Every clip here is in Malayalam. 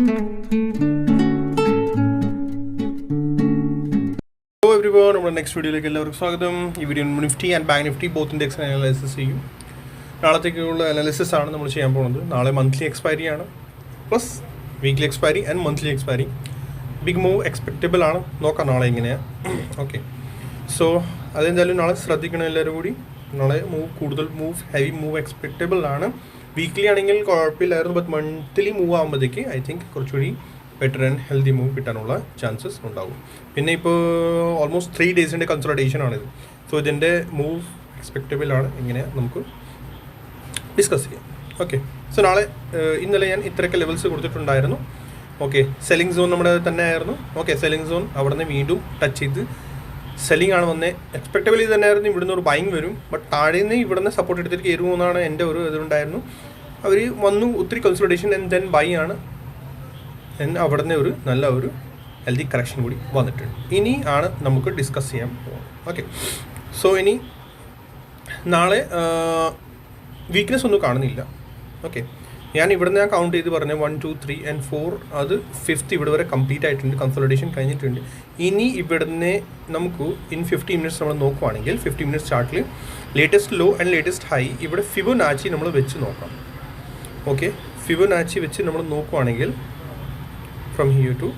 Hello everyone, നമ്മുടെ നെക്സ്റ്റ് വീഡിയോയിലേക്ക് എല്ലാവർക്കും സ്വാഗതം. ഈ video Nifty and bank Nifty both index analysis ചെയ്യും. നാളത്തേക്കുള്ള അനാലിസിസ് ആണ് നമ്മൾ ചെയ്യാൻ പോകുന്നത്. നാളെ മന്ത്ലി എക്സ്പയറി ആണ്, plus weekly expiry and monthly expiry. Big move expectable ആണ്, നോക്കാം നാളെ എങ്ങനെയാണ്. ഓക്കെ, സോ അതെന്തായാലും നാളെ ശ്രദ്ധിക്കണം എല്ലാവരും കൂടി. നാളെ കൂടുതൽ ഹെവി മൂവ് എക്സ്പെക്റ്റബിൾ ആണ്. വീക്ക്ലി ആണെങ്കിൽ കുഴപ്പമില്ലായിരുന്നു, ബട്ട് മന്ത്ലി മൂവ് ആകുമ്പോഴത്തേക്ക് ഐ തിങ്ക് കുറച്ചുകൂടി ബെറ്റർ ആൻഡ് ഹെൽത്തി മൂവ് കിട്ടാനുള്ള ചാൻസസ് ഉണ്ടാകും. പിന്നെ ഇപ്പോൾ ഓൾമോസ്റ്റ് 3 ഡേയ്സിൻ്റെ കൺസൾട്ടേഷൻ ആണിത്. സോ ഇതിൻ്റെ മൂവ് എക്സ്പെക്റ്റബിൾ ആണ്, ഇങ്ങനെ നമുക്ക് ഡിസ്കസ് ചെയ്യാം. ഓക്കെ, സോ നാളെ ഇന്നലെ ഞാൻ ഇത്രയൊക്കെ ലെവൽസ് കൊടുത്തിട്ടുണ്ടായിരുന്നു. ഓക്കെ, സെല്ലിംഗ് സോൺ നമ്മുടെ തന്നെ ആയിരുന്നു. ഓക്കെ, സെല്ലിംഗ് സോൺ അവിടെ നിന്ന് വീണ്ടും ടച്ച് ചെയ്ത് സെല്ലിംഗ് ആണ് വന്നത്. എക്സ്പെക്റ്റബിൾ ഇത് തന്നെയായിരുന്നു, ഇവിടുന്ന് ഒരു ബൈങ് വരും. ബട്ട് താഴെ നിന്ന് ഇവിടെ നിന്ന് സപ്പോർട്ട് എടുത്തിട്ട് കയറുമെന്നാണ് എൻ്റെ ഒരു ഇതുണ്ടായിരുന്നു. അവർ വന്നു, ഒത്തിരി കൺസൾട്ടേഷൻ ആൻഡ് ദെൻ ബൈ ആണ്. അവിടെ നിന്ന് ഒരു നല്ല ഒരു ഹെൽത്തി കറക്ഷൻ കൂടി വന്നിട്ടുണ്ട്. ഇനി ആണ് നമുക്ക് ഡിസ്കസ് ചെയ്യാൻ പോകുന്നത്. ഓക്കെ, സോ ഇനി നാളെ വീക്ക്നെസ് ഒന്നും കാണുന്നില്ല. ഓക്കെ, ഞാൻ കൗണ്ട് ചെയ്ത് പറഞ്ഞ 1, 2, 3 and 4 അത് 5th ഇവിടെ വരെ കംപ്ലീറ്റ് ആയിട്ടുണ്ട്, കൺസൾട്ടേഷൻ കഴിഞ്ഞിട്ടുണ്ട്. ഇനി ഇവിടുന്ന് നമുക്ക് ഇൻ 15 മിനിറ്റ്സ് നമ്മൾ നോക്കുവാണെങ്കിൽ 15 മിനിറ്റ്സ് ചാർട്ടിൽ latest law and latest high ഇവിടെ ഫിബൊനാച്ചി നമ്മൾ വെച്ച് നോക്കാം. ഓക്കെ, ഫിബൊനാച്ചി വെച്ച് നമ്മൾ നോക്കുവാണെങ്കിൽ ഫ്രം ഹിയർ ടു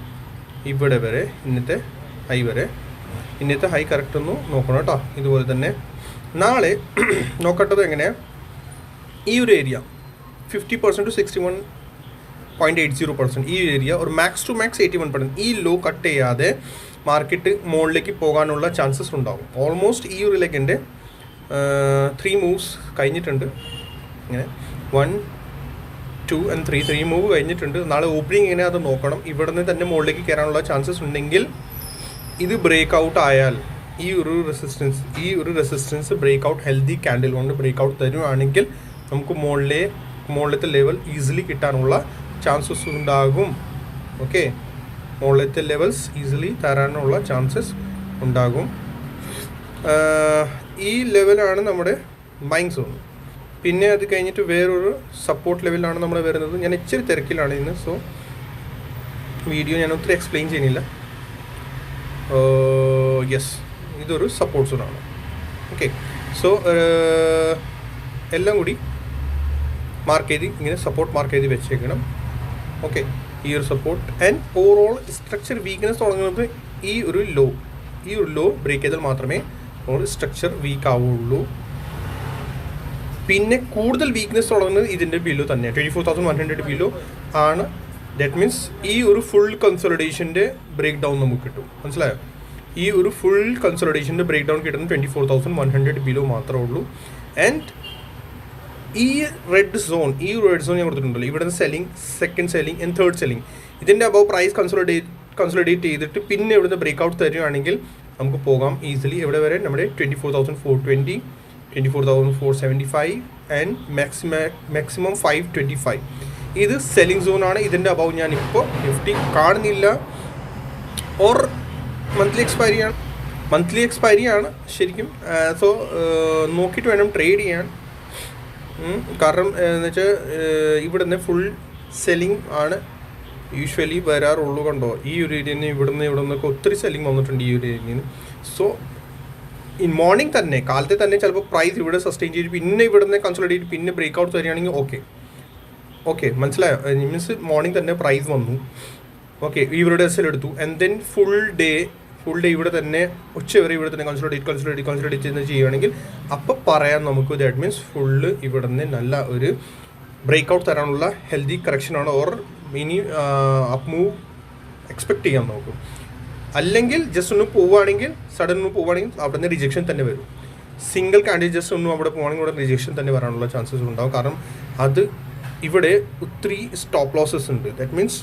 ഇവിടെ വരെ ഇന്നത്തെ ഹൈ കറക്റ്റ് ഒന്ന് നോക്കണം കേട്ടോ. ഇതുപോലെ തന്നെ നാളെ നോക്കേണ്ടത് എങ്ങനെയാണ്, ഈ ഒരു ഏരിയ 50% to 61.80%, ഈ ഏരിയ ഒരു മാക്സ് ടു മാക്സ് 81%, ഈ ലോ കട്ട് ചെയ്യാതെ മാർക്കറ്റ് മുകളിലേക്ക് പോകാനുള്ള ചാൻസസ് ഉണ്ടാകും. ഓൾമോസ്റ്റ് ഈ ഒരു ലെഗിൻ്റെ 3 മൂവ്സ് കഴിഞ്ഞിട്ടുണ്ട്. ഇങ്ങനെ 1, 2 and 3 മൂവ് കഴിഞ്ഞിട്ടുണ്ട്. നാളെ ഓപ്പണിംഗ് എങ്ങനെ അത് നോക്കണം. ഇവിടെ നിന്ന് തന്നെ മുകളിലേക്ക് കയറാനുള്ള ചാൻസസ് ഉണ്ടെങ്കിൽ ഇത് ബ്രേക്ക് ഔട്ട് ആയാൽ ഈ ഒരു resistance break out healthy candle കൊണ്ട് ബ്രേക്ക് ഔട്ട് തരുവാണെങ്കിൽ നമുക്ക് മുകളിലത്തെ ലെവൽ ഈസിലി കിട്ടാനുള്ള ചാൻസസ് ഉണ്ടാകും. ഓക്കെ, മുകളിലത്തെ ലെവൽസ് ഈസിലി തരാനുള്ള ചാൻസസ് ഉണ്ടാകും. ഈ ലെവലാണ് നമ്മുടെ ബൈങ് സോൺ. പിന്നെ അത് കഴിഞ്ഞിട്ട് വേറൊരു സപ്പോർട്ട് ലെവലിലാണ് നമ്മൾ വരുന്നത്. ഞാൻ ഇച്ചിരി തിരക്കിലാണ് ഇന്ന്, സോ വീഡിയോ ഞാൻ ഒത്തിരി എക്സ്പ്ലെയിൻ ചെയ്യുന്നില്ല. യെസ്, ഇതൊരു സപ്പോർട്ട് സോണാണ്. ഓക്കെ, സോ എല്ലാം കൂടി മാർക്ക് ചെയ്ത് ഇങ്ങനെ സപ്പോർട്ട് മാർക്ക് ചെയ്ത് വെച്ചേക്കണം. ഓക്കെ, ഈ ഒരു support and overall structure weakness തുടങ്ങുന്നത് ഈ ഒരു ലോ ബ്രേക്ക് ചെയ്താൽ മാത്രമേ സ്ട്രക്ചർ വീക്ക് ആവുള്ളൂ. പിന്നെ കൂടുതൽ വീക്ക്നെസ് തുടങ്ങുന്നത് ഇതിൻ്റെ ബിലോ തന്നെ 24,100 ബിലോ ആണ്. ദാറ്റ് മീൻസ് ഈ ഒരു ഫുൾ കൺസോളിഡേഷൻ്റെ ബ്രേക്ക് ഡൗൺ നമുക്ക് കിട്ടും. മനസ്സിലായോ? ഈ ഒരു ഫുൾ കൺസോളിഡേഷൻ്റെ ബ്രേക്ക് ഡൗൺ കിട്ടുന്നത് 24,100 ബിലോ മാത്രമേ ഉള്ളൂ. ആൻഡ് ഈ റെഡ് സോൺ ഞാൻ കൊടുത്തിട്ടുണ്ടല്ലോ, ഇവിടെ നിന്ന് selling, second selling and third selling, ഇതിൻ്റെ അബവ് പ്രൈസ് കൺസോളിഡേറ്റ് ചെയ്തിട്ട് പിന്നെ ഇവിടുന്ന് ബ്രേക്ക് ഔട്ട് തരുവാണെങ്കിൽ നമുക്ക് പോകാം ഈസിലി. എവിടെ വരെ? നമ്മുടെ 24,420, 24,475 ആൻഡ് മാക്സിമം 525. ഇത് സെല്ലിംഗ് സോണാണ്. ഇതിൻ്റെ അബവ് ഞാനിപ്പോൾ നിഫ്റ്റി കാണുന്നില്ല. ഓർ മന്ത്ലി എക്സ്പയറി ആണ് ശരിക്കും. സോ നോക്കിയിട്ട് വേണം ട്രേഡ് ചെയ്യാൻ. കാരണം എന്ന് വെച്ചാൽ ഇവിടുന്ന് ഫുൾ സെല്ലിംഗ് ആണ് യൂഷ്വലി വരാറുള്ളൂ. കണ്ടോ, ഈ ഒരു ഏരിയയിൽ ഇവിടുന്നൊക്കെ ഒത്തിരി സെല്ലിംഗ് വന്നിട്ടുണ്ട് ഈ ഒരു ഏരിയയിൽ. സോ മോർണിംഗ് തന്നെ, കാലത്തെ തന്നെ ചിലപ്പോൾ പ്രൈസ് ഇവിടെ സസ്റ്റെയിൻ ചെയ്ത് പിന്നെ ഇവിടുന്ന് കൺസോളിഡേറ്റ് പിന്നെ ബ്രേക്ക് ഔട്ട് തരികയാണെങ്കിൽ ഓക്കെ മനസ്സിലായോ? മീൻസ് മോർണിംഗ് തന്നെ പ്രൈസ് വന്നു. ഓക്കെ, ഇവരുടെ എസ് എൽ എടുത്തു ആൻഡ് ദെൻ ഫുൾ ഡേ ഇവിടെ തന്നെ ഉച്ചവരെ ഇവിടെ തന്നെ കൺസോളിഡേറ്റ് ചെയ്യുകയാണെങ്കിൽ അപ്പോൾ പറയാം നമുക്ക് ദാറ്റ് മീൻസ് ഫുള്ള് ഇവിടെ നിന്ന് നല്ല ഒരു ബ്രേക്ക് ഔട്ട് തരാനുള്ള ഹെൽത്തി കറക്ഷനാണ്. ഓർ ഇനി അപ്പ് മൂവ് എക്സ്പെക്ട് ചെയ്യാൻ നോക്കും. അല്ലെങ്കിൽ ജസ്റ്റ് ഒന്ന് പോവുകയാണെങ്കിൽ അവിടെ നിന്ന് റിജക്ഷൻ തന്നെ വരും. സിംഗിൾ കാൻഡിഡേറ്റ് ജസ്റ്റ് ഒന്നും അവിടെ പോവുകയാണെങ്കിൽ അവിടെ റിജക്ഷൻ തന്നെ വരാനുള്ള ചാൻസസ് ഉണ്ടാവും. കാരണം അത് ഇവിടെ ഒത്തിരി സ്റ്റോപ്പ് ലോസസ് ഉണ്ട്. ദാറ്റ് മീൻസ്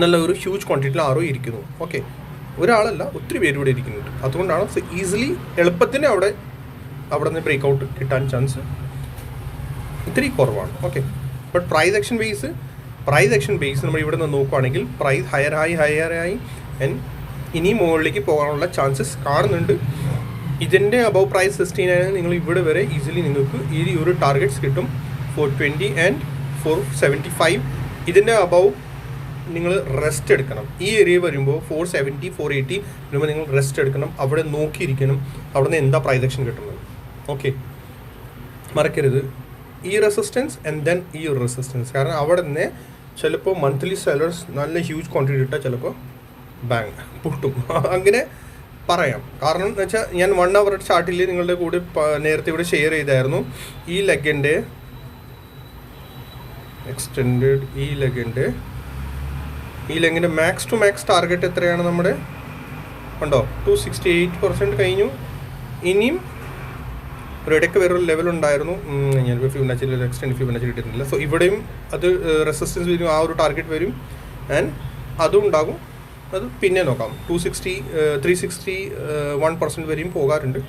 നല്ല ഒരു ഹ്യൂജ് ക്വാണ്ടിറ്റിയിൽ ആരോ ഇരിക്കുന്നു. ഓക്കെ, ഒരാളല്ല, ഒത്തിരി പേര് ഇവിടെ ഇരിക്കുന്നുണ്ട്. അതുകൊണ്ടാണ് ഈസിലി എളുപ്പത്തിന് അവിടെ നിന്ന് ബ്രേക്ക് ഔട്ട് കിട്ടാൻ ചാൻസ് ഇത്തിരി കുറവാണ്. Okay, but price action base നമ്മൾ ഇവിടെ നിന്ന് നോക്കുകയാണെങ്കിൽ പ്രൈസ് ഹയർ ആയി ആൻഡ് ഇനി മുകളിലേക്ക് പോകാനുള്ള ചാൻസസ് കാണുന്നുണ്ട്. ഇതിൻ്റെ അബവ് പ്രൈസ് 16 ആയാൽ നിങ്ങൾ ഇവിടെ വരെ ഈസിലി നിങ്ങൾക്ക് ഈ ഒരു ടാർഗറ്റ്സ് കിട്ടും. 420 and 475 ഇതിൻ്റെ അബവ് നിങ്ങൾ റെസ്റ്റ് എടുക്കണം. ഈ ഏരിയ വരുമ്പോൾ 470 480 വരുമ്പോൾ നിങ്ങൾ റെസ്റ്റ് എടുക്കണം. അവിടെ നോക്കിയിരിക്കണം അവിടെ നിന്ന് എന്താ പ്രൈസ് ആക്ഷൻ കിട്ടുന്നത്. ഓക്കെ, മറക്കരുത് ഈ റെസിസ്റ്റൻസ് ആൻഡ് ദെൻ ഈ ഒരു റെസിസ്റ്റൻസ്. കാരണം അവിടെ നിന്ന് ചിലപ്പോൾ മന്ത്ലി സെല്ലേഴ്സ് നല്ല ഹ്യൂജ് ക്വാണ്ടിറ്റി ഇട്ടാൽ ചിലപ്പോൾ ബാങ്ക് പൊട്ടും. അങ്ങനെ പറയാം. കാരണം എന്ന് വെച്ചാൽ ഞാൻ 1 hour ചാർട്ടിൽ നിങ്ങളുടെ കൂടെ നേരത്തെ ഇവിടെ ഷെയർ ചെയ്തായിരുന്നു. ഈ എക്സ്റ്റെൻഡ് ഈ ലെഗിൻ്റെ മാക്സ് ടു മാക്സ് ടാർഗറ്റ് എത്രയാണ് നമ്മുടെ ഉണ്ടോ 268% കഴിഞ്ഞു. ഇനിയും ഒരിടയ്ക്ക് വേറൊരു ലെവൽ ഉണ്ടായിരുന്നു. ഞാനിപ്പോൾ ഫിബൊനാച്ചിയിൽ എക്സ്റ്റെൻഡ് ഫിബൊനാച്ചി കിട്ടിയിട്ടില്ല. സോ ഇവിടെയും അത് റെസിസ്റ്റൻസ് വരും, ആ ഒരു ടാർഗറ്റ് വരും ആൻഡ് അതും ഉണ്ടാകും. അത് പിന്നെ നോക്കാം. 361% വരെയും പോകാറുണ്ട്.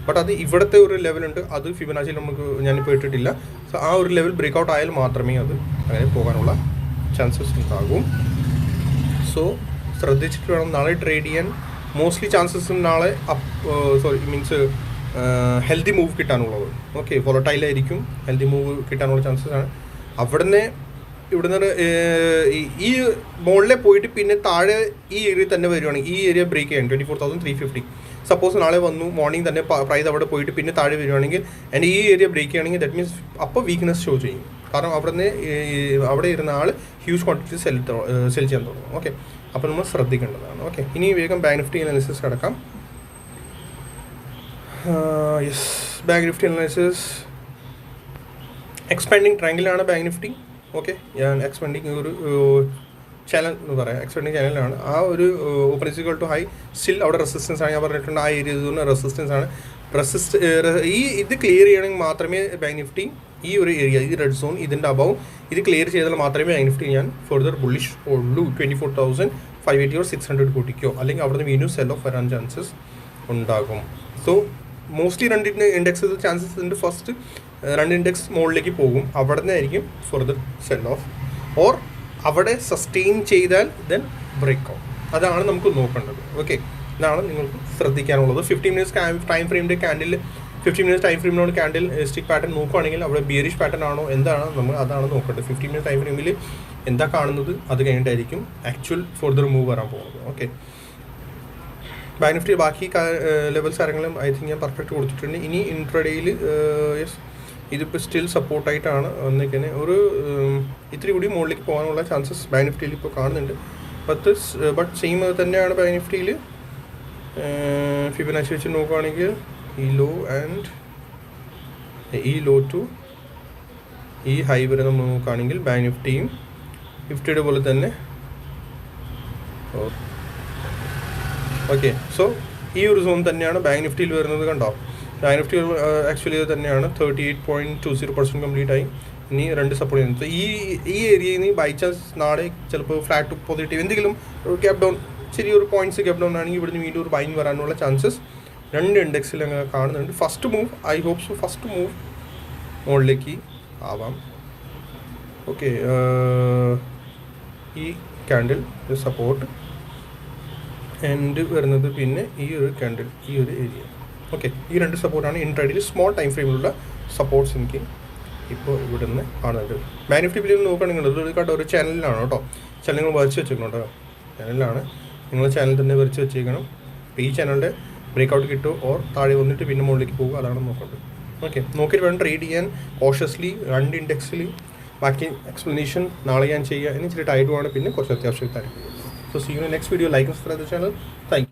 ബട്ട് അത് ഇവിടുത്തെ ഒരു ലെവലുണ്ട്, അത് ഫിബൊനാച്ചിയിൽ നമുക്ക് ഞാനിപ്പോൾ ഇട്ടിട്ടില്ല. സോ ആ ഒരു ലെവൽ ബ്രേക്ക് ഔട്ട് ആയാൽ മാത്രമേ അത് അങ്ങനെ പോകാനുള്ള ചാൻസസ് ഉണ്ടാകും. സോ ശ്രദ്ധിച്ചിട്ട് വേണം നാളെ ട്രേഡ് ചെയ്യാൻ. മോസ്റ്റ്ലി ചാൻസസ് നാളെ മീൻസ് ഹെൽത്തി മൂവ് കിട്ടാനുള്ളത്. ഓക്കെ, വോളറ്റൈലായിരിക്കും, ഹെൽത്തി മൂവ് കിട്ടാനുള്ള ചാൻസസ് ആണ്. ഇവിടുന്ന് ഈ മുകളിലെ പോയിട്ട് പിന്നെ താഴെ ഈ ഏരിയ തന്നെ വരുവാണെങ്കിൽ ഈ ഏരിയ ബ്രേക്ക് ചെയ്യാൻ 24,350 സപ്പോസ് നാളെ വന്നു മോർണിംഗ് തന്നെ പ്രൈസ് അവിടെ പോയിട്ട് പിന്നെ താഴെ വരുവാണെങ്കിൽ ആൻഡ് ഈ ഏരിയ ബ്രേക്ക് ചെയ്യുകയാണെങ്കിൽ ദാറ്റ് മീൻസ് അപ്പോൾ വീക്ക്നെസ് ഷോ ചെയ്യും. കാരണം അവിടെ ഇരുന്ന ആൾ ഹ്യൂജ് ക്വാണ്ടിറ്റി സെൽ ചെയ്യാൻ തുടങ്ങും. ഓക്കെ, അപ്പോൾ നമ്മൾ ശ്രദ്ധിക്കേണ്ടതാണ്. ഓക്കെ, ഇനി വേഗം ബാങ്ക് നിഫ്റ്റി അനാലിസിസ് കിടക്കാം. Yes, bank Nifty analysis expanding ട്രയാങ്കിളാണ് ബാങ്ക് നിഫ്റ്റി. ഓക്കെ, ഞാൻ എക്സ്പാൻഡിങ് ഒരു ചാനൽ എന്ന് പറയാം, എക്സ്പാൻഡിങ് ചാനലാണ്. ആ ഒരു open equal to high still അവിടെ റെസിസ്റ്റൻസ് ആണ്. ഞാൻ പറഞ്ഞിട്ടുണ്ട് ആ ഏരിയ റെസിസ്റ്റൻസ് ആണ്. ഇത് ക്ലിയർ ചെയ്യണമെങ്കിൽ മാത്രമേ ബാങ്ക് നിഫ്റ്റി ഈ ഒരു ഏരിയ ഈ റെഡ് സോൺ ഇതിൻ്റെ അബവ് ഇത് ക്ലിയർ ചെയ്താൽ മാത്രമേ ബാങ്ക് നിഫ്റ്റി ഞാൻ ഫർദർ ബുള്ളിഷ് ഉള്ളൂ. 24,580 or 600 കൂട്ടിക്കോ, അല്ലെങ്കിൽ അവിടെ നിന്ന് വീണ്ടും സെൽ ഓഫ് വരാൻ ചാൻസസ് ഉണ്ടാകും. സോ മോസ്റ്റ്ലി 2 ഇൻഡെക്സസ് ചാൻസസ് ഉണ്ട്. ഫസ്റ്റ് 2 ഇൻഡെക്സ് മുകളിലേക്ക് പോകും, അവിടെ നിന്നായിരിക്കും ഫർദർ സെൽ ഓഫ്. ഓർ അവിടെ സസ്റ്റെയിൻ ചെയ്താൽ ദെൻ ബ്രേക്ക് ഔട്ട്. അതാണ് നമുക്ക് നോക്കേണ്ടത്. ഓക്കെ, ഇതാണ് നിങ്ങൾക്ക് ശ്രദ്ധിക്കാനുള്ളത്. 15 മിനിറ്റ്സ് ടൈം ഫ്രെയിമിൻ്റെ 15 മിനിറ്റ്സ് ടൈം ഫ്രെയിമിനോട് ക്യാൻഡിൽ സ്റ്റിക്ക് പാറ്റേൺ നോക്കുകയാണെങ്കിൽ അവിടെ ബിയറിഷ് പാറ്റേൺ ആണോ എന്താണ് നമ്മൾ അതാണ് നോക്കേണ്ടത്. 15 മിനിറ്റ് ടൈം ഫ്രെയിമിൽ എന്താ കാണുന്നത് അത് കഴിഞ്ഞിട്ടായിരിക്കും ആക്ച്വൽ ഫർദർ മൂവ് വരാൻ പോകുന്നത്. ഓക്കെ, ബാങ്ക് നിഫ്റ്റി ബാക്കി ലെവൽസ് കാര്യങ്ങളും ഐ തിങ്ക് ഞാൻ പെർഫെക്റ്റ് കൊടുത്തിട്ടുണ്ട്. ഇനി ഇൻട്രഡേയിൽ യെസ് ഇതിപ്പോൾ സ്റ്റിൽ സപ്പോർട്ടായിട്ടാണ് വന്നിരിക്കുന്നത്. ഒരു ഇത്തിരി കൂടി മുകളിലേക്ക് പോകാനുള്ള ചാൻസസ് ബാങ്ക് നിഫ്റ്റിയിൽ ഇപ്പോൾ കാണുന്നുണ്ട്. ബട്ട് സെയിം തന്നെയാണ് ബാങ്ക് നിഫ്റ്റിയിൽ. ഫിബൊനാച്ചി വെച്ച് നോക്കുകയാണെങ്കിൽ ഈ ലോ ആൻഡ് ഈ ലോ ടു ഈ ഹൈ വരെ നമ്മൾ നോക്കുകയാണെങ്കിൽ ബാങ്ക് നിഫ്റ്റിയും നിഫ്റ്റിയുടെ പോലെ തന്നെ. ഓക്കെ, സോ ഈ ഒരു സോൺ തന്നെയാണ് ബാങ്ക് നിഫ്റ്റിയിൽ വരുന്നത്. കണ്ടോ, ബാങ്ക് നിഫ്റ്റി ആക്ച്വലി ഇത് തന്നെയാണ് 38.20% കംപ്ലീറ്റ് ആയി. ഇനി 2 സപ്പോർട്ട് ചെയ്യുന്നത് ഈ ഏരിയയിൽ നിന്ന് ബൈ ചാൻസ് നാളെ ചിലപ്പോൾ ഫ്ലാറ്റ് ടു പോസിറ്റീവ് എന്തെങ്കിലും ഗ്യാപ് ഡൗൺ ചെറിയൊരു പോയിന്റ്സ് ഗ്യാപ് ഡൗൺ ആണെങ്കിൽ ഇവിടുന്ന് വീണ്ടും ഒരു ബൈങ് വരാനുള്ള ചാൻസസ് 2 ഇൻഡെക്സിൽ അങ്ങനെ കാണുന്നുണ്ട്. First move I hope so first move മുകളിലേക്ക് ആവാം. ഓക്കെ, ഈ ക്യാൻഡിൽ സപ്പോർട്ട് എൻഡ് വരുന്നത് പിന്നെ ഈ ഒരു ക്യാൻഡിൽ ഈ ഒരു ഏരിയ. ഓക്കെ, ഈ 2 സപ്പോർട്ടാണ് ഇൻട്രാഡേയിൽ സ്മോൾ ടൈം ഫ്രെയിമിലുള്ള സപ്പോർട്ട്സ് എനിക്ക് ഇപ്പോൾ ഇവിടെ നിന്ന് കാണുന്നുണ്ട്. ബാങ്ക് നിഫ്റ്റി ബില്ലിൽ നോക്കുകയാണെങ്കിൽ ഒരു ചാനലിലാണ് കേട്ടോ. ചാനൽ നിങ്ങൾ വരച്ച് വെച്ചേക്കണം കേട്ടോ. ചാനലിലാണ് നിങ്ങൾ ചാനൽ തന്നെ വരച്ച് വെച്ചേക്കണം. അപ്പോൾ ഈ ചാനലിൻ്റെ ബ്രേക്കൗട്ട് കിട്ടുമോ ഓർ താഴെ വന്നിട്ട് പിന്നെ മുകളിലേക്ക് പോകുക, അതാണ് നോക്കേണ്ടത്. ഓക്കെ, നോക്കിയിട്ട് വേണം ട്രേഡ് ചെയ്യാൻ കോഷ്യസ്ലി. 2 ഇൻഡെക്സിൽ ബാക്കി എക്സ്പ്ലനേഷൻ നാളെ ഞാൻ ചെയ്യുക. ഇനി ഇച്ചിരി ടൈറ്റുമാണ്, പിന്നെ കുറച്ച് അത്യാവശ്യം തരും. So see you next video. Like subscribe the channel. Thank U.